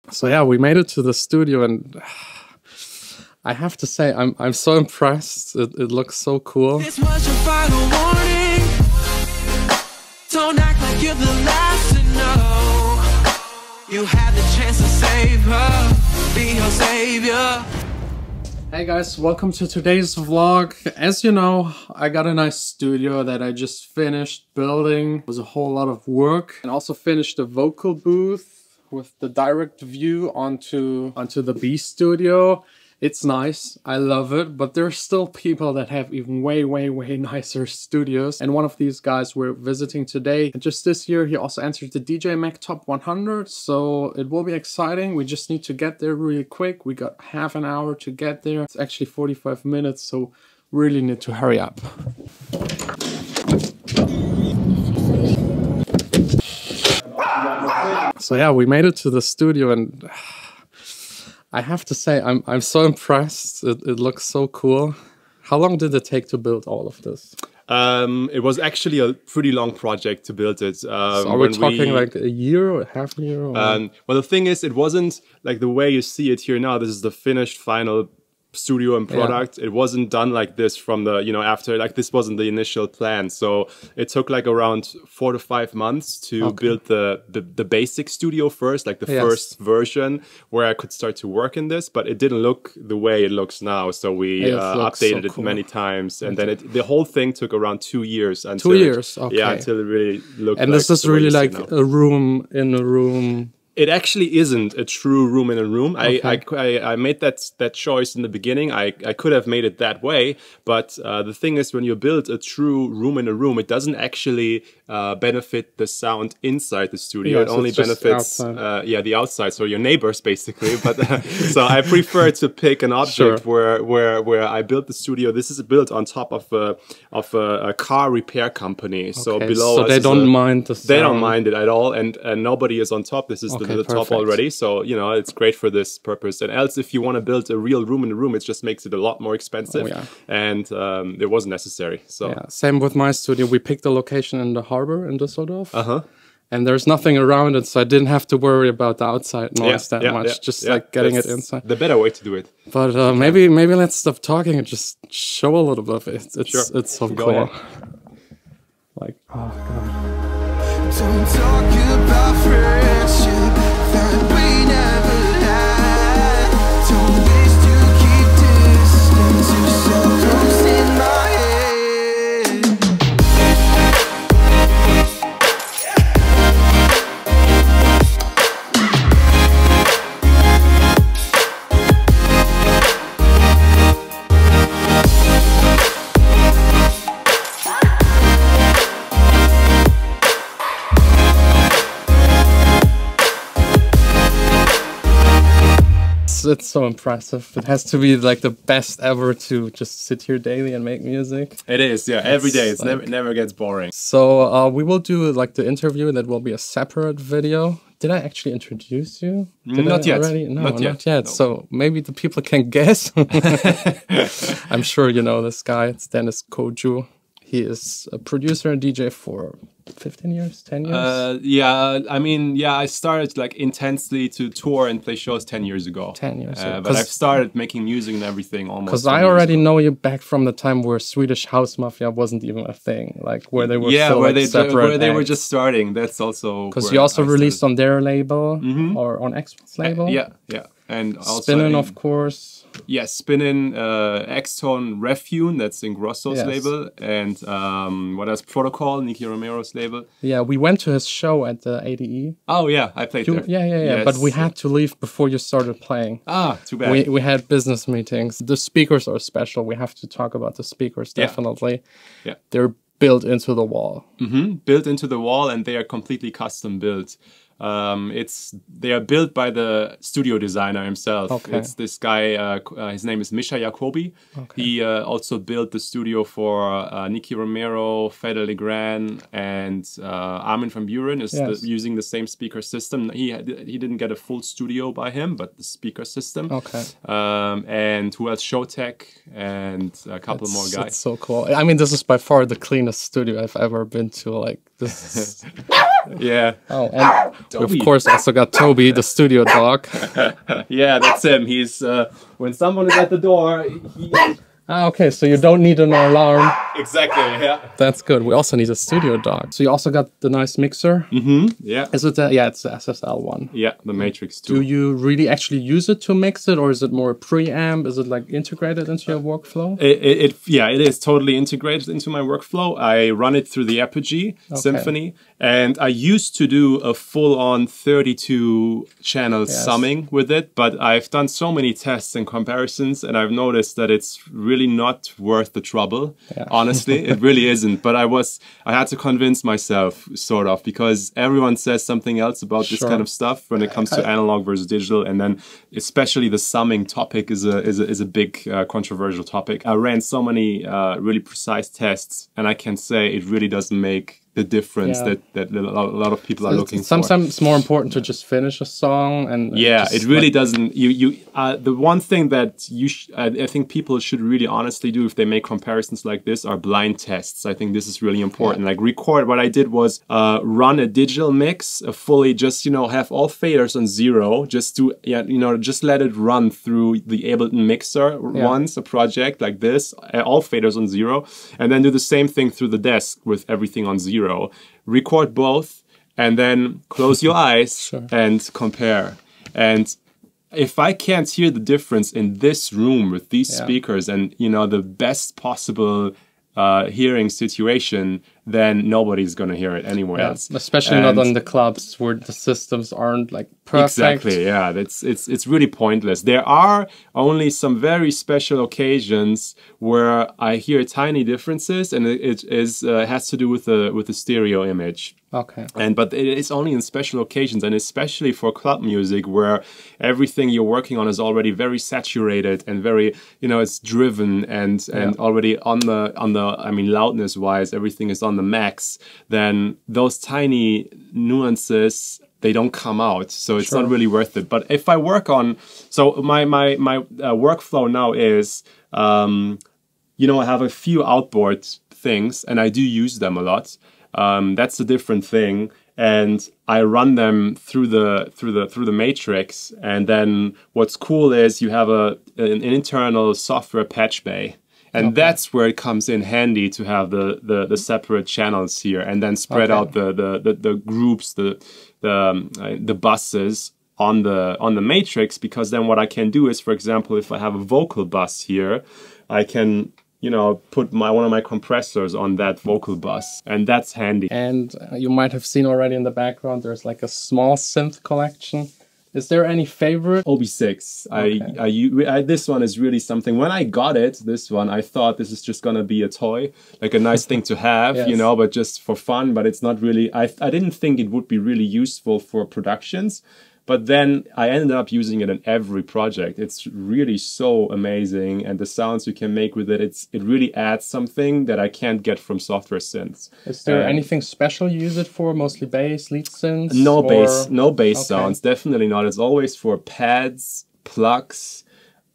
So yeah, we made it to the studio, and I have to say I'm so impressed. It looks so cool. This was your final warning. Don't act like you're the last to know. You had the chance to save her, be her savior. Hey guys, welcome to today's vlog. As you know, I got a nice studio that I just finished building. It was a whole lot of work, and also finished a vocal booth with the direct view onto the B studio. It's nice, I love it, but there's still people that have even way nicer studios. And one of these guys we're visiting today, and just this year he also entered the DJ Mag Top 100, so it will be exciting. We just need to get there really quick. We got half an hour to get there. It's actually 45 minutes, so really need to hurry up. So yeah, we made it to the studio, and I have to say I'm so impressed. It looks so cool. How long did it take to build all of this? It was actually a pretty long project to build it. So are we talking like a year or half a year? Or? Well, the thing is, it wasn't like the way you see it here now. This is the finished final studio and product. It wasn't done like this from the, after, like this wasn't the initial plan. So it took like around 4 to 5 months to build the basic studio first, like the first version where I could start to work in this, but it didn't look the way it looks now. So we updated it many times, and then the whole thing took around 2 years. Until 2 years, Yeah, until it really looked and this is really like a room in a room. It actually isn't a true room in a room. I made that choice in the beginning. I could have made it that way, but the thing is, when you build a true room in a room, it doesn't actually benefit the sound inside the studio. It only benefits the outside, so your neighbors basically. But so I prefer to pick an object where I built the studio. This is built on top of a car repair company. So below, so they don't mind the sound. They don't mind it at all, and nobody is on top. This is the top already, so it's great for this purpose. And else, if you want to build a real room in a room, it just makes it a lot more expensive, and it wasn't necessary. So same with my studio. We picked a location in the harbor in Düsseldorf, and there's nothing around it, so I didn't have to worry about the outside noise that much. Just like getting it inside. The better way to do it. But maybe let's stop talking and just show a little bit of it. It's so cool. Like, oh god. Don't talk about friendship that we never had. Don't wish to keep distance. You're so close in my It's so impressive. It has to be like the best ever to just sit here daily and make music. It is, yeah. Every day. It's like, never gets boring. So we will do like the interview. That will be a separate video. Did I actually introduce you? Not yet. No, not yet. No. So maybe the people can guess. I'm sure you know this guy. It's DENIZ KOYU. He is a producer and DJ for 15 years, 10 years? I started like intensely to tour and play shows 10 years ago. 10 years ago. But I've started making music and everything almost. Because I already know you back from the time where Swedish House Mafia wasn't even a thing. Like where they were still where they were just starting. That's also because you also released on their label or on X-One's label. Yeah. And also Spinnin', of course. Yes, Spinnin', X-Tone, Refune, that's in Grosso's label, and what else? Protocol, Nicky Romero's label. Yeah, we went to his show at the ADE. Oh yeah, I played there. Yeah. Yes. But we had to leave before you started playing. Ah, too bad. We had business meetings. The speakers are special. We have to talk about the speakers, definitely. Yeah. They're built into the wall. Built into the wall, and they are completely custom built. They are built by the studio designer himself. Okay. It's this guy, his name is Misha Jacobi. Okay. He also built the studio for Nicky Romero, Fede Legrand, and Armin van Buuren is using the same speaker system. He didn't get a full studio by him, but the speaker system. Okay. And who else? Showtech and a couple more guys. It's so cool. I mean, this is by far the cleanest studio I've ever been to. Like, This Yeah. oh, and we Toby. of course also got Toby, the studio dog. Yeah, that's him. He's when someone is at the door, he... Ah, okay, so you don't need an alarm. Exactly, yeah. That's good. We also need a studio dog. So you also got the nice mixer. Yeah. Is it? Yeah, it's the SSL one. Yeah, the Matrix 2. Do you really actually use it to mix it, or is it more a preamp? Is it like integrated into your workflow? Yeah, it is totally integrated into my workflow. I run it through the Apogee Symphony, and I used to do a full-on 32-channel summing with it, but I've done so many tests and comparisons, and I've noticed that it's really not worth the trouble. Honestly, it really isn't. But I had to convince myself, sort of, because everyone says something else about this kind of stuff when it comes to analog versus digital, and then especially the summing topic is a big controversial topic. I ran so many really precise tests, and I can say it really doesn't make the difference that a lot of people are looking for. Sometimes it's more important to just finish a song, and it really doesn't. The one thing that I think people should really honestly do if they make comparisons like this are blind tests. I think this is really important. Like record. What I did was run a digital mix, fully just have all faders on 0, just to just let it run through the Ableton mixer once, a project like this, all faders on 0, and then do the same thing through the desk with everything on 0. Record both and then close your eyes and compare. And if I can't hear the difference in this room with these speakers and the best possible hearing situation, then nobody's gonna hear it anywhere else. Especially not on the clubs where the systems aren't like perfect. Exactly, yeah. It's really pointless. There are only some very special occasions where I hear tiny differences, and it has to do with the stereo image. Okay. But it is only in special occasions, and especially for club music where everything you're working on is already very saturated and very, it's driven and already on the I mean, loudness wise, everything is on the max. Then those tiny nuances, they don't come out, so it's not really worth it. But if I work on, so my workflow now is, I have a few outboard things, and I do use them a lot. That's a different thing, and I run them through the matrix. And then what's cool is you have an internal software patch bay, and that's where it comes in handy to have the separate channels here, and then spread out the groups, the buses on the matrix. Because then what I can do is, for example, if I have a vocal bus here, I can put one of my compressors on that vocal bus, and that's handy. And you might have seen already in the background, there's like a small synth collection. Is there any favorite? OB6. Okay. This one is really something. When I got it, this one, I thought this is just gonna be a toy, like a nice thing to have, but just for fun. But it's not really. I didn't think it would be really useful for productions. But then I ended up using it in every project. It's really so amazing, and the sounds you can make with it, it really adds something that I can't get from software synths. Is there anything special you use it for? Mostly bass, lead synths? No bass sounds, definitely not. It's always for pads, plucks,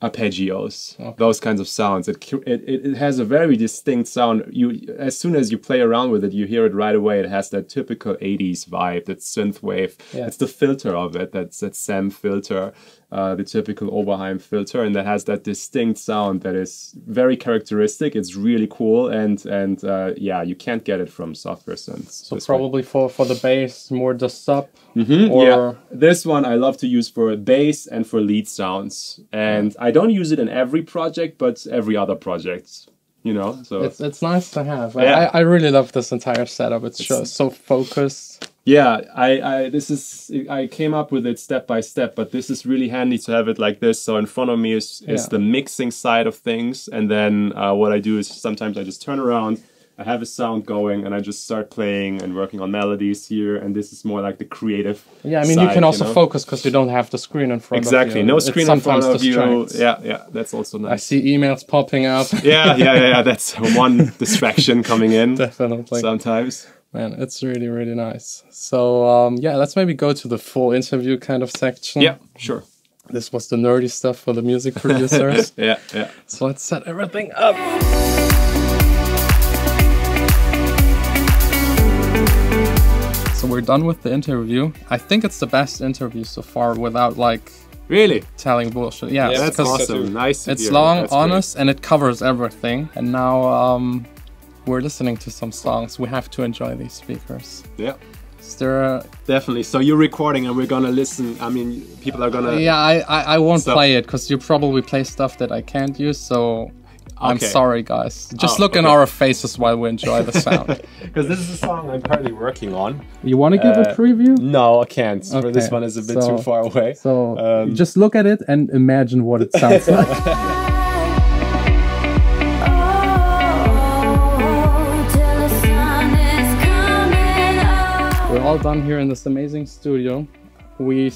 arpeggios, those kinds of sounds. It has a very distinct sound. As soon as you play around with it, you hear it right away. It has that typical 80s vibe, that synth wave. It's the filter of it, that's that SAM filter, the typical Oberheim filter, and that has that distinct sound that is very characteristic. It's really cool, and you can't get it from software synths. So probably for the bass, more the sub. This one I love to use for bass and for lead sounds, and I don't use it in every project, but every other project, so it's nice to have. I really love this entire setup. It's so focused. Yeah, I came up with it step by step, but this is really handy to have it like this. So in front of me is the mixing side of things, and then what I do is sometimes I just turn around, I have a sound going, and I just start playing and working on melodies here, and this is more like the creative I mean, side, you can also focus because you don't have the screen in front of you. Exactly, no screen in front of you. Yeah, that's also nice. I see emails popping up. Yeah, that's one distraction coming in. Definitely. Sometimes. Man, it's really, really nice. So, let's maybe go to the full interview kind of section. Yeah, sure. This was the nerdy stuff for the music producers. Yeah. So let's set everything up. we're done with the interview. I think it's the best interview so far without like Really? telling bullshit. Yeah, That's awesome. Nice. To it's hear. long, That's honest, and it covers everything. And now we're listening to some songs. We have to enjoy these speakers. Great. Yeah. Is there Definitely. So you're recording and we're gonna listen. I mean, people are gonna... Yeah, I won't play it because you probably play stuff that I can't use, so I'm sorry, guys. Just look in our faces while we enjoy the sound. Because this is a song I'm currently working on. You want to give a preview? No, I can't. Okay, For this one is a bit too far away. So just look at it and imagine what it sounds like. We're all done here in this amazing studio. We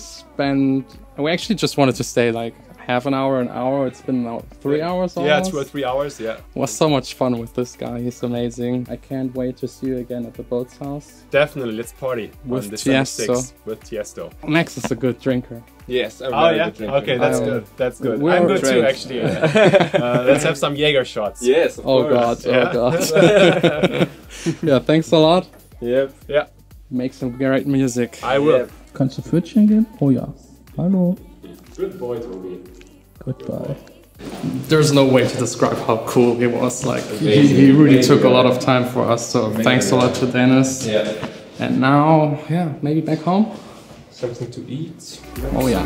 actually just wanted to stay like half an hour, It's been now 3 hours almost. Yeah, it's worth 3 hours, yeah. It was so much fun with this guy. He's amazing. I can't wait to see you again at the boat's house. Definitely, let's party with on December Tiesto. 6th with Tiesto. Max is a good drinker. Yes, I'm Oh very yeah? good drinker. Okay, that's good. That's good. We're I'm good too, trained. actually. Let's have some Jaeger shots. Yes, of Oh course. god, oh god. Yeah, thanks a lot. Yep. Yeah, Make some great music. I will. Yep. Kannst du Pfötchen geben? Oh ja. Hallo. Good boy, Toby. Goodbye. There's no way to describe how cool he was. Like he really took a lot of time for us. So thanks a lot to DENIZ. Yeah. And now, yeah, maybe back home. Something to eat. Oh yeah.